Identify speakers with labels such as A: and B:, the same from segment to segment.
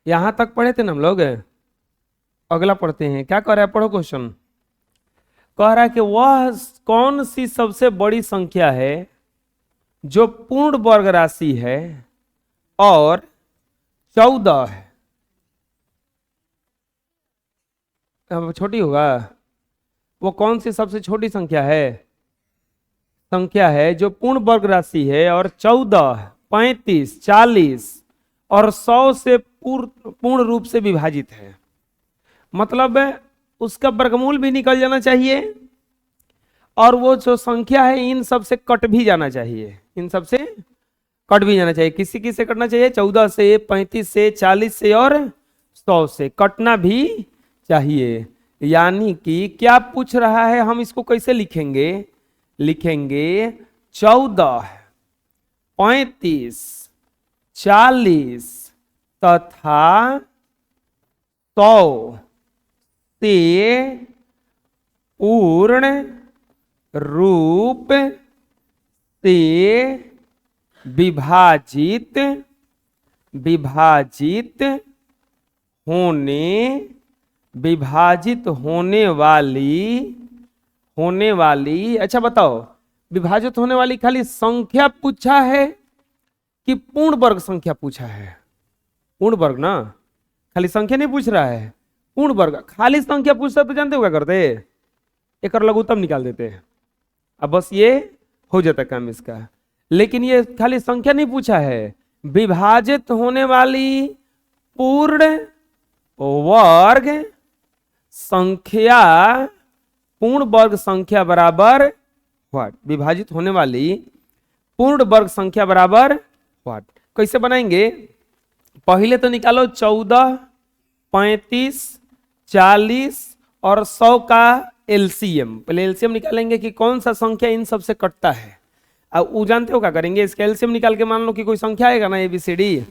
A: यहां तक पढ़े थे ना हम लोग। अगला पढ़ते हैं, क्या कह रहा है, पढ़ो क्वेश्चन। कह रहा है कि वह कौन सी सबसे बड़ी संख्या है जो पूर्ण वर्ग राशि है और 14 है। अब छोटी होगा। वो कौन सी सबसे छोटी संख्या है जो पूर्ण वर्ग राशि है और 14, 35, 40 और 100 से पूर्ण रूप से विभाजित है। मतलब उसका वर्गमूल भी निकल जाना चाहिए और वो जो संख्या है इन सब से कट भी जाना चाहिए, इन सब से कट भी जाना चाहिए। किसी किसी से कटना चाहिए, 14 से, 35 से, 40 से और 100 से कटना भी चाहिए। यानी कि क्या पूछ रहा है, हम इसको कैसे लिखेंगे, लिखेंगे 14, 35, 40 तथा 100 से पूर्ण रूप से विभाजित होने वाली। अच्छा बताओ, विभाजित होने वाली खाली संख्या पूछा है कि पूर्ण वर्ग संख्या पूछा है? पूर्ण वर्ग ना, खाली संख्या नहीं पूछ रहा है, पूर्ण वर्ग। खाली संख्या पूछता तो जानते हो क्या करते, एक और लघुत्तम निकाल देते हैं, अब बस ये हो जाता काम इसका। लेकिन ये खाली संख्या नहीं पूछा है, विभाजित होने वाली पूर्ण वर्ग संख्या, पूर्ण वर्ग संख्या बराबर व्हाट, विभाजित होने वाली पूर्ण वर्ग संख्या बराबर व्हाट। कैसे बनाएंगे, पहले तो निकालो 14, 35, 40 और 100 का एलसीएम। पहले एलसीएम निकालेंगे कि कौन सा संख्या इन सब से कटता है। अब वो जानते हो क्या करेंगे, इसका एलसीएम निकाल के मान लो कि कोई संख्या आएगा ना ABCD,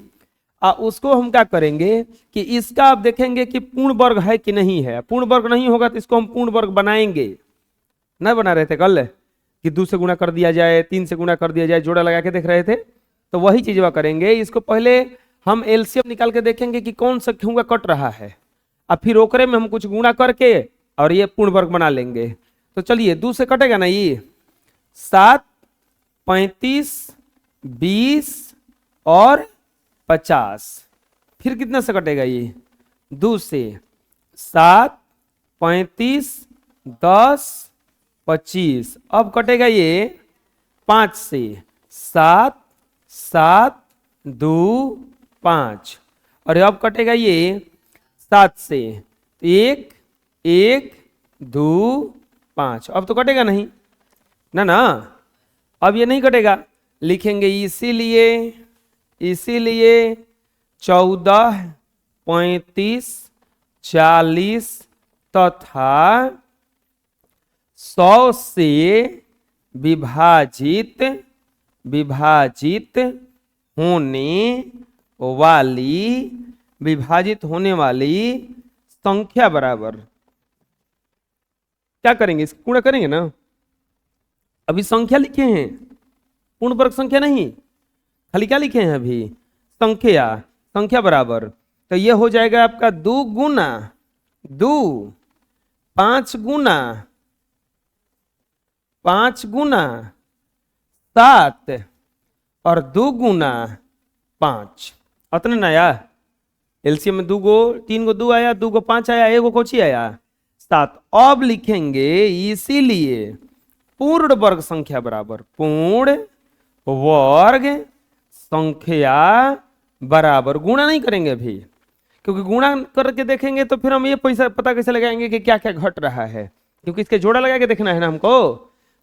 A: उसको हम क्या करेंगे कि इसका आप देखेंगे कि पूर्ण वर्ग है कि नहीं है। पूर्ण वर्ग नहीं होगा तो इसको हम पूर्ण वर्ग बनाएंगे। नहीं बना रहे थे कल कि 2 से गुणा कर दिया जाए, 3 से गुणा कर दिया जाए, जोड़ा लगा के देख रहे थे, तो वही चीज वह करेंगे। इसको पहले हम एलसीएम निकाल के देखेंगे कि कौन सा क्यों कट रहा है, अब फिर ओकरे में हम कुछ गुणा करके और ये पूर्ण वर्ग बना लेंगे। तो चलिए 2 से कटेगा ना, ये 7, 35, 20 और 50। फिर कितने से कटेगा ये, 2 से, 7, 35, 10, 25। अब कटेगा ये 5 से, 7, 7, 2, 5। और अब कटेगा ये 7 से, 1, 1, 2, 5। अब तो कटेगा नहीं ना, ना अब ये नहीं कटेगा। लिखेंगे इसीलिए 14, 35, 40 तथा 100 से विभाजित होने वाली संख्या बराबर। क्या करेंगे, इसको गुणा करेंगे ना। अभी संख्या लिखे हैं, पूर्ण वर्ग संख्या नहीं, खाली क्या लिखे हैं अभी, संख्या बराबर। तो ये हो जाएगा आपका 2 गुना 2, 5 गुना 7 और 2 गुना 5। अतने ना आया, एलसीएम में 2 गो 3 गो 2 आया, 2 गो 5 आया, 1 गो कोची आया 7। अब लिखेंगे इसीलिए पूर्ण वर्ग संख्या बराबर, पूर्ण वर्ग संख्या बराबर। गुणा नहीं करेंगे अभी, क्योंकि गुणा करके देखेंगे तो फिर हम ये पैसा पता कैसे लगाएंगे कि क्या क्या घट रहा है, क्योंकि इसके जोड़ा लगा के देखना है ना हमको।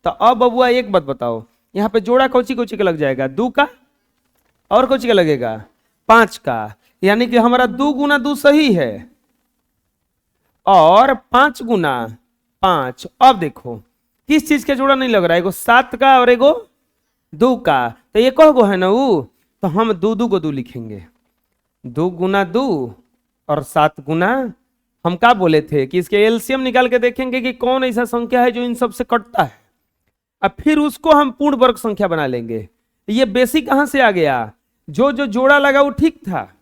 A: तो अब बबुआ एक बात बताओ, यहाँ पे जोड़ा कोची का लग जाएगा, 2 का और कोची का लगेगा 5 का, यानी कि हमारा 2 गुना 2 सही है और 5 गुना 5। अब देखो किस चीज के जोड़ा नहीं लग रहा है, एगो 7 का और एगो 2 का, तो एक गो है ना वो, तो हम 2 को 2 लिखेंगे, 2 गुना 2 और 7 गुना। हम क्या बोले थे कि इसके एलसीएम निकाल के देखेंगे कि कौन ऐसा संख्या है जो इन सब से कटता है, अब फिर उसको हम पूर्ण वर्ग संख्या बना लेंगे। ये बेसिक कहां से आ गया, जो जोड़ा लगा वो ठीक था,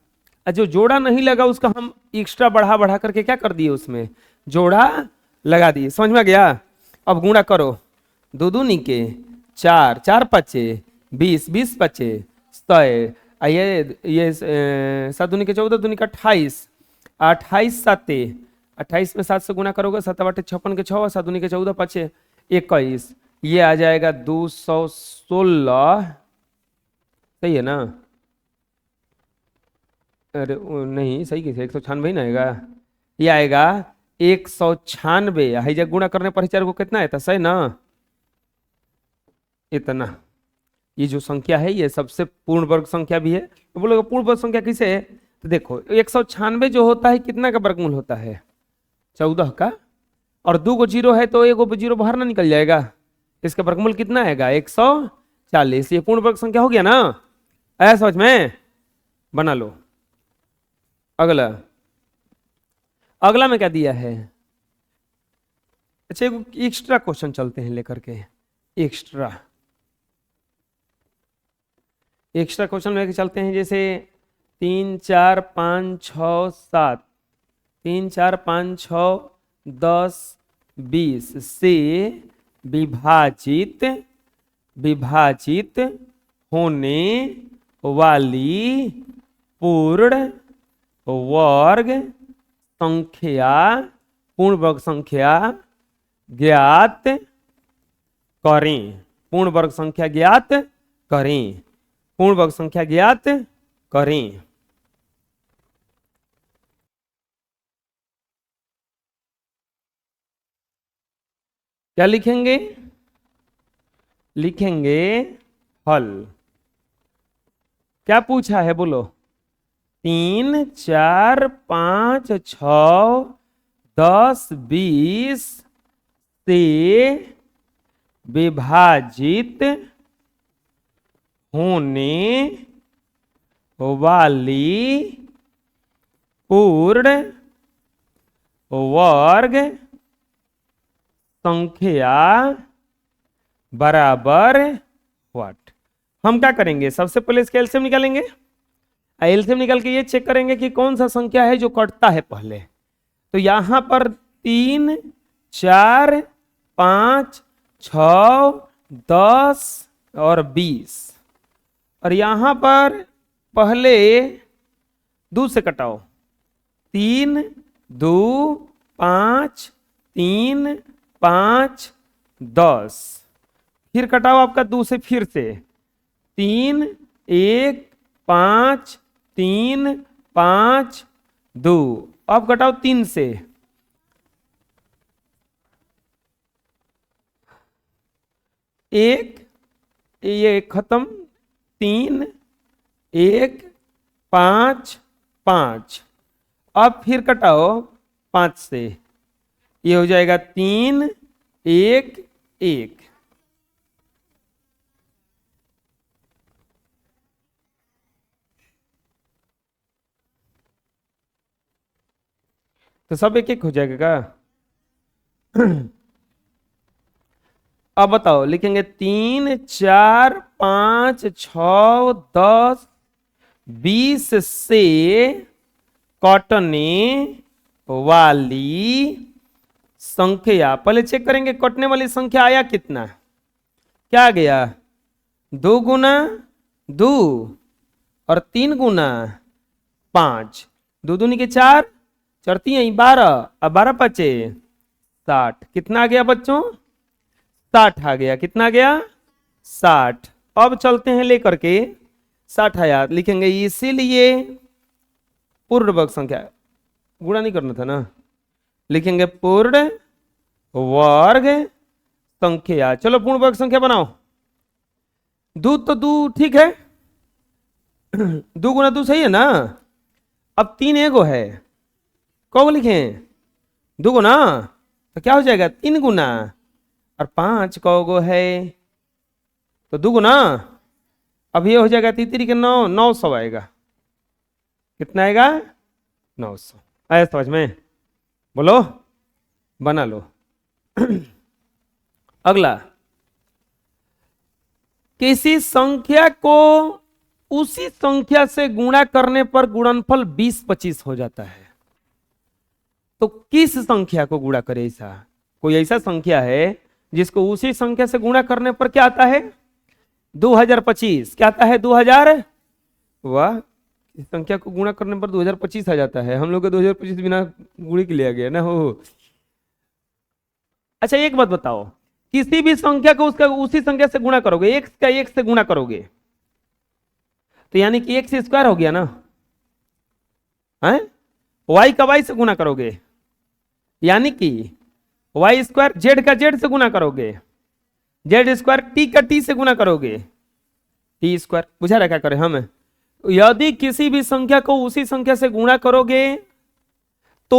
A: और जो जोड़ा नहीं लगा उसका हम एक्स्ट्रा बढ़ा बढ़ा करके क्या कर दिए, उसमें जोड़ा लगा दिए। समझ में आ गया? अब गुणा करो, दो दूनी के चार, चार पच्चे 20, 20 पच्चे 100, ये 7 दूनी के 14, दूनी का 28, 28 साते 28 में 7 से गुणा करोगे 7 बटे 56 के 6, 7 दूनी के 14 पच्चे 21, ये आ जाएगा 216। सही है ना? अरे नहीं, सही कैसे, 196 ना आएगा, ये आएगा 196। हाई जब गुणा करने पर 4 को कितना है, सही ना? इतना। ये जो संख्या है ये सबसे पूर्ण वर्ग संख्या भी है। तो बोलोगे पूर्ण वर्ग संख्या किसे है? तो देखो 196 जो होता है कितना का वर्गमूल होता है? 14 का। और 2 को जीरो है तो 1 जीरो बाहर ना निकल जाएगा, इसका वर्गमूल कितना आएगा? 140। ये पूर्ण वर्ग संख्या हो गया ना? आया समझ में? बना लो। अगला, अगला में क्या दिया है? अच्छा एक एक्स्ट्रा क्वेश्चन चलते हैं लेकर के, एक्स्ट्रा क्वेश्चन लेके चलते हैं। जैसे 3 4 5 6 7, 3 4 5 6 10 20 से विभाजित होने वाली पूर्ण वर्ग संख्या, पूर्ण वर्ग संख्या ज्ञात करें। पूर्ण वर्ग संख्या ज्ञात करें। पूर्ण वर्ग संख्या ज्ञात करें। क्या लिखेंगे? लिखेंगे हल। क्या पूछा है बोलो? 3 4 5 6 10 20 से विभाजित होने वाली पूर्ण वर्ग संख्या बराबर व्हाट? हम क्या करेंगे? सबसे पहले इसका एलसीएम निकालेंगे। एलसीएम निकाल के ये चेक करेंगे कि कौन सा संख्या है जो कटता है पहले। तो यहां पर 3 4 5 6 10 और 20, और यहां पर पहले 2 से कटाओ। 3 2 5 3 5 10, फिर कटाओ आपका 2 से, फिर से 3 1 5 3 5 2, अब कटाओ 3 से, 1 ये खत्म, 3 1 5 5, अब फिर कटाओ 5 से, ये हो जाएगा 3 1 1। तो सब एक एक हो जाएगा क्या? अब बताओ, लिखेंगे 3 4 5 6 10 20 से कटने वाली संख्या। पहले चेक करेंगे कटने वाली संख्या आया कितना? क्या आ गया? 2 गुना 2 और 3 गुना 5, 2 दूनी के 4, 4 3 12, अब 12 पचे 60। कितना आ गया बच्चों? 60 आ गया। कितना आ गया? 60। अब चलते हैं लेकर के 60 आया, लिखेंगे इसीलिए पूर्ण वर्ग संख्या, गुणा नहीं करना था ना, लिखेंगे पूर्ण वर्ग संख्या। चलो पूर्ण वर्ग संख्या बनाओ। 2 तो 2 ठीक है, 2 गुना 2 सही है ना? अब 3 एगो है, कौन लिखें? 2 गुना, तो क्या हो जाएगा? 3 गुना, और 5 कौगो है तो 2 गुना, अब ये हो जाएगा 3 3 के 9, 900 आएगा। कितना आएगा? 900। आया समझ में? बोलो, बना लो। अगला, किसी संख्या को उसी संख्या से गुणा करने पर गुणनफल 20-25 हो जाता है। तो किस संख्या को गुणा करे? ऐसा कोई ऐसा संख्या है जिसको उसी संख्या से गुणा करने पर क्या आता है? 2025। क्या आता है? 2000। वाह, इस संख्या को गुणा करने पर 2025 आ जाता है। हम लोग को 2025 बिना गुणे के लिया गया ना हो। अच्छा एक बात बताओ, किसी भी संख्या को उसका उसी संख्या से गुणा करोगे, एक्स का एक्स से गुणा करोगे तो यानी कि एक्स स्क्वायर हो गया ना, है? वाई का वाई से गुणा करोगे यानी कि वाई स्क्वायर, जेड का जेड से गुणा करोगे जेड स्क्वायर, टी का टी से गुणा करोगे टी स्क्वायर। बुझा रहा क्या करें हम? यदि किसी भी संख्या को उसी संख्या से गुणा करोगे तो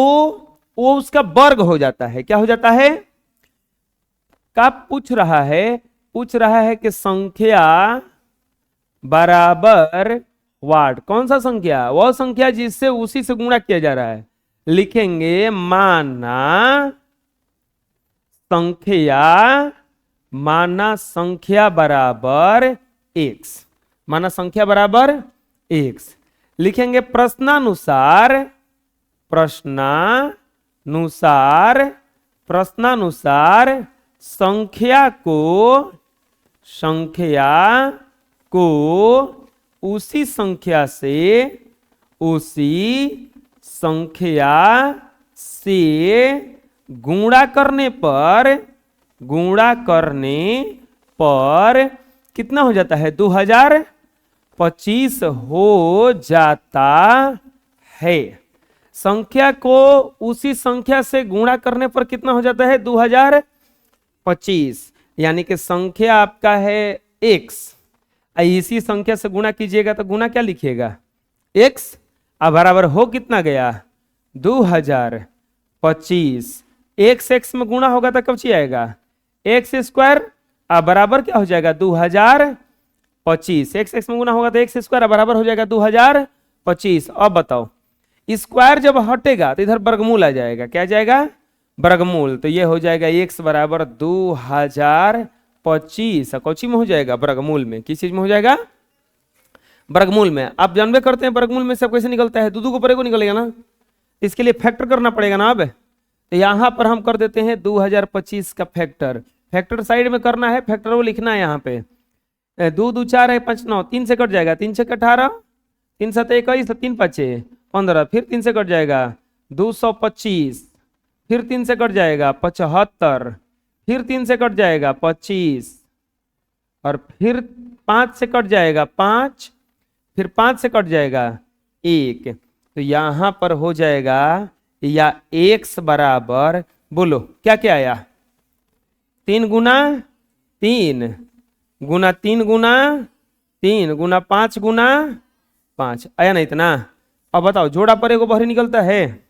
A: वो उसका वर्ग हो जाता है। क्या हो जाता है? का पूछ रहा है कि संख्या बराबर वाट। कौन सा संख्या? वह संख्या जिससे उसी से गुणा किया जा रहा है। लिखेंगे माना संख्या बराबर एक्स। माना संख्या बराबर एक्स। लिखेंगे प्रश्नानुसार संख्या को उसी संख्या से गुणा करने पर कितना हो जाता है? 2025 हो जाता है। संख्या को उसी संख्या से गुणा करने पर कितना हो जाता है? 2025। यानी कि संख्या आपका है x, इसी संख्या से गुणा कीजिएगा तो गुणा क्या लिखिएगा? x। अब बराबर हो कितना गया? 2025। x में गुणा होगा तो कब ची आएगा? X square. अब बराबर क्या हो जाएगा? 2025। x में गुणा होगा तो एक्स स्क्वायर बराबर हो जाएगा 2025। अब बताओ, स्क्वायर जब हटेगा तो इधर वर्गमूल आ जाएगा। क्या आ जाएगा? वर्गमूल। तो ये हो जाएगा x बराबर 2025। कौची में हो जाएगा? वर्गमूल में। किस चीज में हो जाएगा? वर्गमूल में। आप जानबे करते हैं वर्गमूल में सब कैसे निकलता है? दो को परे को निकलेगा ना, इसके लिए फैक्टर करना पड़ेगा ना। अब तो यहां पर हम कर देते हैं 2025 का फैक्टर साइड में करना है, फैक्टर वो लिखना है यहाँ पे। 2 2 4 है 5 9, 3 से कट जाएगा, 3 से 18, 3 7 21, 3 5 15, फिर 3 से कट जाएगा 225, फिर 3 से कट जाएगा 75, फिर 3 से कट जाएगा 25, और फिर 5 से कट जाएगा 5, फिर 5 से कट जाएगा 1। तो यहां पर हो जाएगा या x बराबर, बोलो क्या क्या आया? 3 गुना 3 गुना 3 गुना 3 गुना 5 गुना 5 आया ना इतना। अब बताओ जोड़ा पर एगो बहरी निकलता है,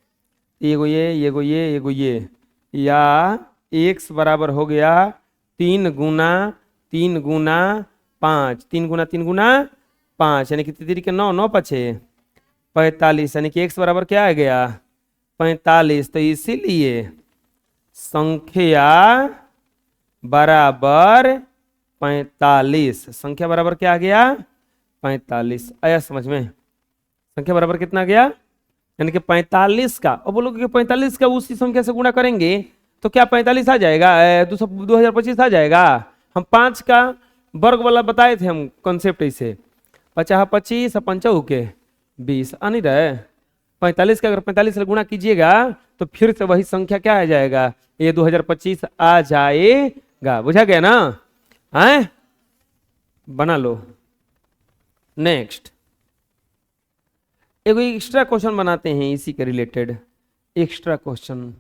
A: एगो ये, या x बराबर हो गया 3 गुना 3 गुना 5, 3 गुना 3 गुना 5, यानी कि 3 के 9, 9 5 45, यानी कि x बराबर क्या आ गया? 45। तो इसीलिए संख्या बराबर 45। संख्या बराबर क्या आ गया? 45। आया समझ में? संख्या बराबर कितना गया? यानी कि 45 का, और बोलोगे कि 45 का उसी संख्या से गुणा करेंगे तो क्या 45 आ जाएगा? 2025 आ जाएगा। हम 5 का वर्ग वाला बताए थे हम कॉन्सेप्ट ऐसे, 50 25 पंचौ के 20 आ नहीं रहे। 45 का अगर 45 से गुणा कीजिएगा तो फिर से वही संख्या क्या आ जाएगा? ये 2025 आ जाएगा। बुझा गया ना? हैं? बना लो। नेक्स्ट एगो एक्स्ट्रा क्वेश्चन बनाते हैं इसी के रिलेटेड। एक्स्ट्रा क्वेश्चन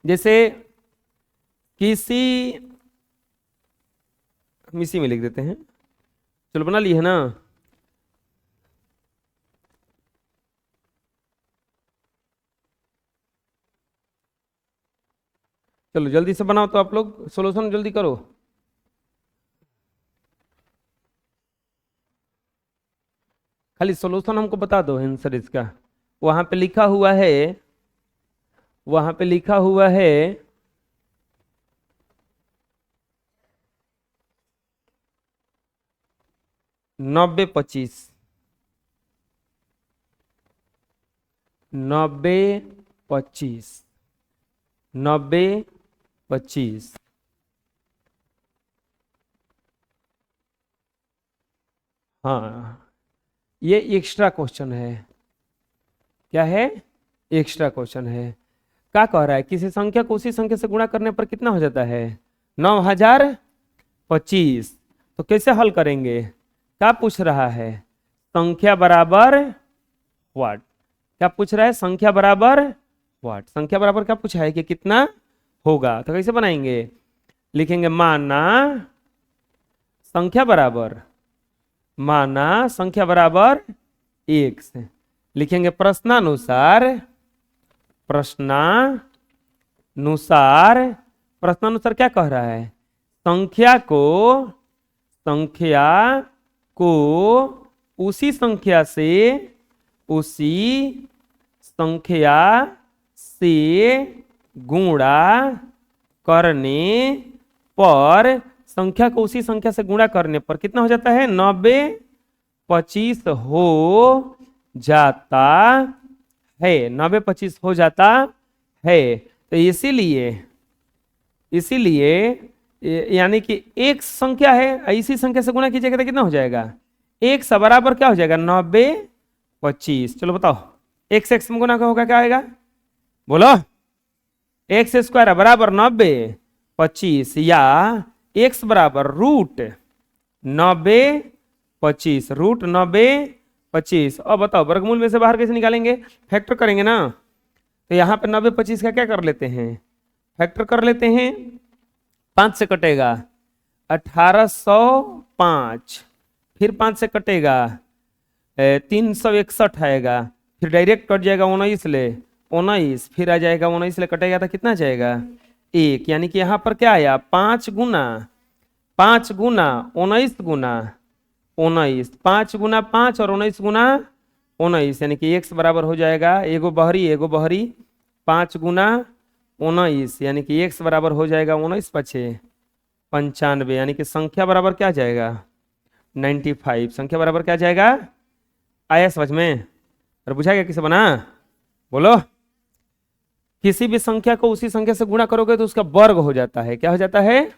A: जैसे किसी, हम इसी में लिख देते हैं, चलो बना लिए है ना। चलो जल्दी से बनाओ तो आप लोग, सॉल्यूशन जल्दी करो। खाली सॉल्यूशन हमको बता दो आंसर इसका। वहां पे लिखा हुआ है, वहां पे लिखा हुआ है, 90 25, 90 25, 90 25। हाँ, ये एक्स्ट्रा क्वेश्चन है। क्या है? एक्स्ट्रा क्वेश्चन है। क्या कह रहा है? किसी संख्या को उसी संख्या से गुणा करने पर कितना हो जाता है? 9025। तो कैसे हल करेंगे? क्या पूछ रहा है? संख्या बराबर व्हाट? क्या पूछ रहा है? संख्या बराबर व्हाट? संख्या बराबर क्या पूछा है कि कितना होगा? तो कैसे बनाएंगे? लिखेंगे माना संख्या बराबर 1 से। लिखेंगे प्रश्नानुसार क्या कह रहा है? संख्या को उसी संख्या से गुणा करने पर, संख्या को उसी संख्या से गुणा करने पर कितना हो जाता है? 90 25 हो जाता है। 90 25 हो जाता है। तो इसीलिए यानी कि एक संख्या है, इसी संख्या से गुणा कीजिएगा तो कितना हो जाएगा? एक से बराबर क्या हो जाएगा? 90 25। चलो बताओ, एक से में गुणा होगा क्या आएगा? बोलो। एक्स स्क्वायर बराबर 90 25, या एक्स बराबर रूट 90 25, रूट 90 25। अब बताओ वर्गमूल में से बाहर कैसे निकालेंगे? फैक्टर करेंगे ना। तो यहाँ पे 90 25 का क्या कर लेते हैं? फैक्टर कर लेते हैं। 5 से कटेगा 1805, फिर 5 से कटेगा 361 आएगा, फिर डायरेक्ट कट जाएगा 19 ले 19, फिर आ जाएगा 19 ले कटेगा तो कितना जाएगा? 1। यानी कि यहाँ पर क्या आया? 5 गुना 19 गुना 19, 5 गुना 5 और 19 गुना 19, यानी कि x बराबर हो जाएगा एगो बहरी 5 गुना 19, यानी कि x बराबर हो जाएगा 19 पछे 95, यानी कि संख्या बराबर क्या जाएगा? 95। संख्या बराबर क्या जाएगा? आया समझ में? और बुझा गया किसे बना? बोलो। किसी भी संख्या को उसी संख्या से गुणा करोगे तो उसका वर्ग हो जाता है। क्या हो जाता है?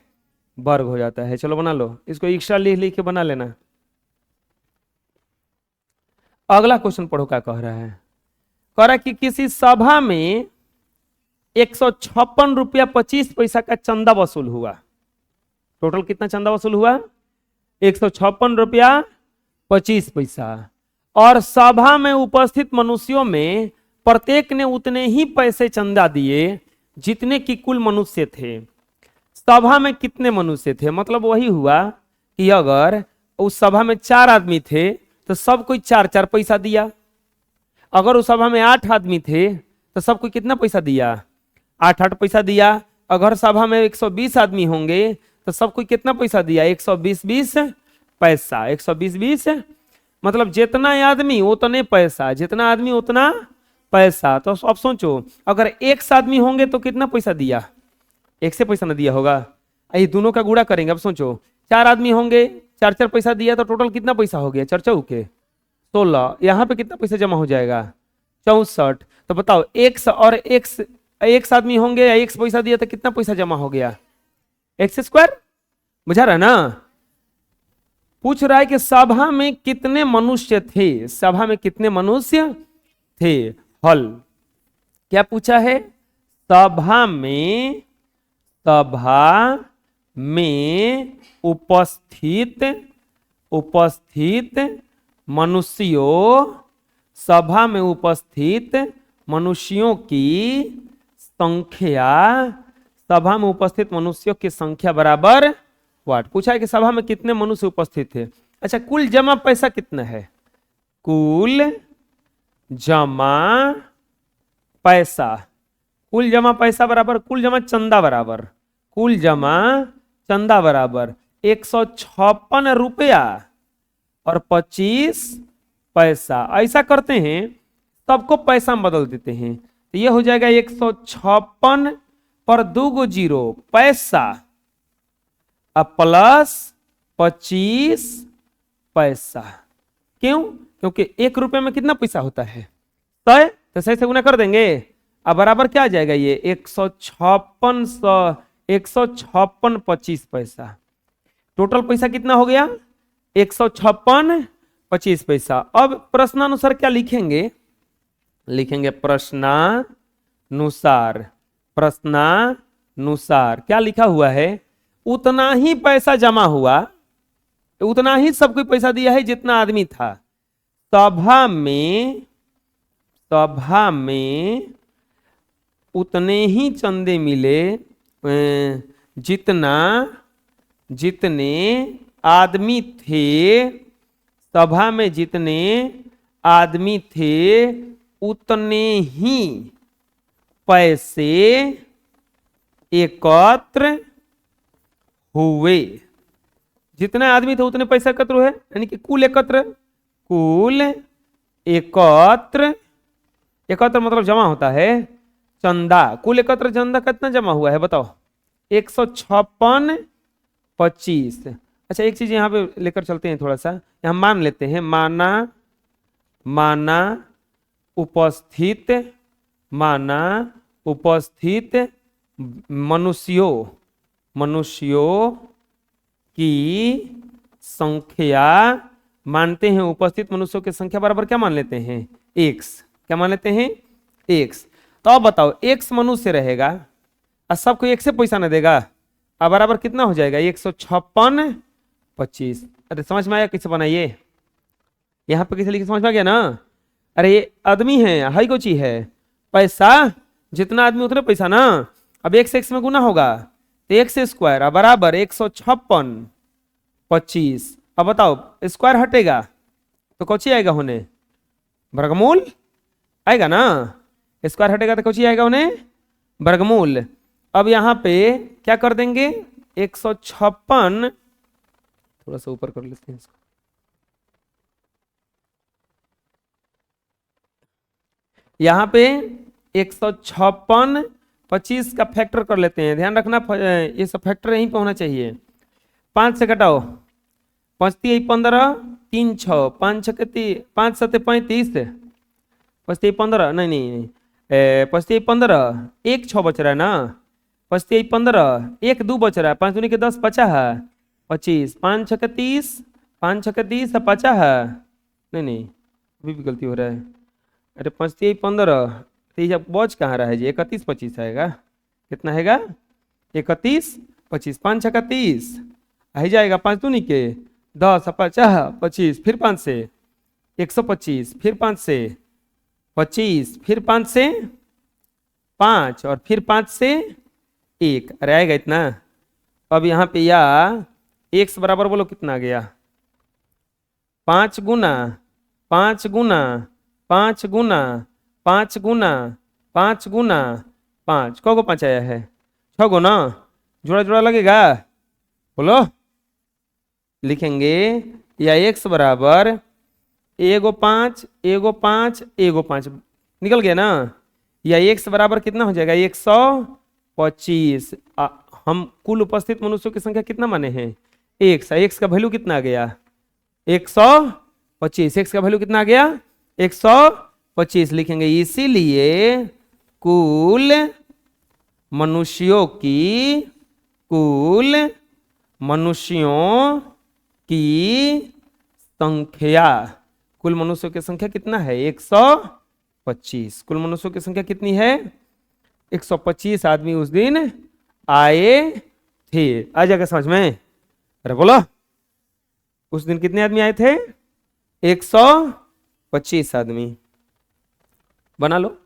A: वर्ग हो जाता है। चलो बना लो इसको, एक्स्ट्रा लिख के बना लेना। अगला क्वेश्चन पढ़ो क्या कह रहा है। कह रहा है कि किसी सभा में 156 रुपया 25 पैसा का चंदा वसूल हुआ। टोटल कितना चंदा वसूल हुआ? 156 रुपया 25 पैसा। और सभा में उपस्थित मनुष्यों में प्रत्येक ने उतने ही पैसे चंदा दिए जितने की कुल मनुष्य थे। सभा में कितने मनुष्य थे? मतलब वही हुआ कि अगर उस सभा में 4 आदमी थे तो सब कोई 4 पैसा दिया। अगर उस सभा में 8 आदमी थे तो सब कोई कितना पैसा दिया? 8 पैसा दिया। अगर सभा में 120 आदमी होंगे तो सब कोई कितना पैसा दिया? 120 पैसा। 120 मतलब जितना आदमी उतने पैसा, जितना आदमी उतना पैसा। तो अब सोचो, अगर 1 आदमी होंगे तो कितना पैसा दिया? 1 से पैसा ना दिया होगा। ये दोनों का गुणा करेंगे। अब सोचो 4 आदमी होंगे, 4 पैसा दिया तो टोटल कितना पैसा हो गया? 4 चौके 16। यहाँ पे कितना पैसा जमा हो जाएगा? 64। तो बताओ 1 और 1 आदमी होंगे या 1 पैसा दिया तो कितना पैसा जमा हो गया? X square. बुझा रहा ना? पूछ रहा है कि सभा में कितने मनुष्य थे। सभा में कितने मनुष्य थे? हल क्या पूछा है? सभा में उपस्थित मनुष्यों, सभा में उपस्थित मनुष्यों की संख्या, सभा में उपस्थित मनुष्यों की संख्या बराबर व्हाट? पूछा है कि सभा में कितने मनुष्य उपस्थित थे। अच्छा, कुल जमा पैसा कितना है? कुल जमा पैसा, कुल जमा पैसा बराबर कुल जमा चंदा बराबर, कुल जमा चंदा बराबर 156 रुपया और 25 पैसा। ऐसा करते हैं, सबको पैसा में बदल देते हैं तो ये हो जाएगा 156 पर 2 जीरो पैसा, अब प्लस 25 पैसा। क्यों? क्योंकि 1 रुपए में कितना पैसा होता है? 100, तो 100 से गुना कर देंगे। अब बराबर क्या आ जाएगा? ये 156.25 पैसा। टोटल पैसा कितना हो गया? 156.25 पैसा। अब प्रश्नानुसार क्या लिखेंगे? लिखेंगे प्रश्नानुसार। प्रश्नानुसार क्या लिखा हुआ है? उतना ही पैसा जमा हुआ, उतना ही सबको पैसा दिया है जितना आदमी था। सभा में उतने ही चंदे मिले जितने आदमी थे। सभा में जितने आदमी थे उतने ही पैसे एकत्र हुए। जितने आदमी थे उतने पैसे एकत्र हुए, यानी कि कुल एकत्र मतलब जमा होता है चंदा। कुल एकत्र चंदा कितना जमा हुआ है बताओ? 156.25। अच्छा, एक चीज यहां पे लेकर चलते हैं, थोड़ा सा यहां मान लेते हैं। माना उपस्थित मनुष्यों की संख्या। मानते हैं उपस्थित मनुष्यों की संख्या बराबर क्या मान लेते हैं? x। क्या मान लेते हैं? x। तो अब बताओ, x मनुष्य रहेगा और सबको एक से पैसा न देगा, अब बराबर कितना हो जाएगा? 156.25। अरे समझ में आया कैसे बनाइए? यहां पे कैसे लिखे समझ में आ गया ना? अरे ये आदमी है, हाई को चीज है, पैसा जितना आदमी उतने पैसा ना। अब x से x में गुना होगा तो x स्क्वायर बराबर 156.25। अब बताओ, स्क्वायर हटेगा तो कौची आएगा होने? वर्गमूल आएगा ना। स्क्वायर हटेगा तो कौची आएगा होने? वर्गमूल। अब यहां पे क्या कर देंगे? 156, थोड़ा सा ऊपर कर लेते हैं इसको। यहां पे 156.25 का फैक्टर कर लेते हैं। ध्यान रखना ये सब फैक्टर यहीं पे होना चाहिए। 5 से घटाओ, 5 × 15, 3 6, 5 6 5 7 35, 5 3 15, नहीं 5 3 15, 1 6 बच रहा है ना। 5 3 15, 1 2 बच रहा है, 5 दूनी के 10, 50 है 25, 5 6 30, 5 6 30 है 50 है। नहीं अभी भी गलती हो रहा है। अरे 5 3 15, तो जब बच कहाँ रहा है जी? 31 25 आएगा। कितना हैगा? 31 25, 5 6 30 आ जाएगा, 5 दूनी के 10, 50 25, फिर 5 से 125, फिर 5 से 25, फिर 5 से 5 और फिर 5 से 1। अरे आएगा इतना। अब यहाँ पे या x बराबर बोलो कितना आ गया? 5 गुना 5 गुना 5 गुना 5 गुना 5 गुना 5। कौ 5 आया है? 6 गो ना। जोड़ा जोड़ा लगेगा, बोलो। लिखेंगे या x बराबर 1 5 1 5 1 5। निकल गया ना। या x बराबर कितना हो जाएगा? 125। हम कुल उपस्थित मनुष्यों की संख्या कितना माने हैं? x का वैल्यू कितना आ गया? 125। x का वैल्यू कितना आ गया? 125 लिखेंगे। इसीलिए कुल मनुष्यों की संख्या, कुल मनुष्यों की संख्या कितना है? 125। कुल मनुष्यों की संख्या कितनी है? 125 आदमी उस दिन आए थे। आ जाएगा समझ में? अरे बोलो, उस दिन कितने आदमी आए थे? 125 आदमी। बना लो।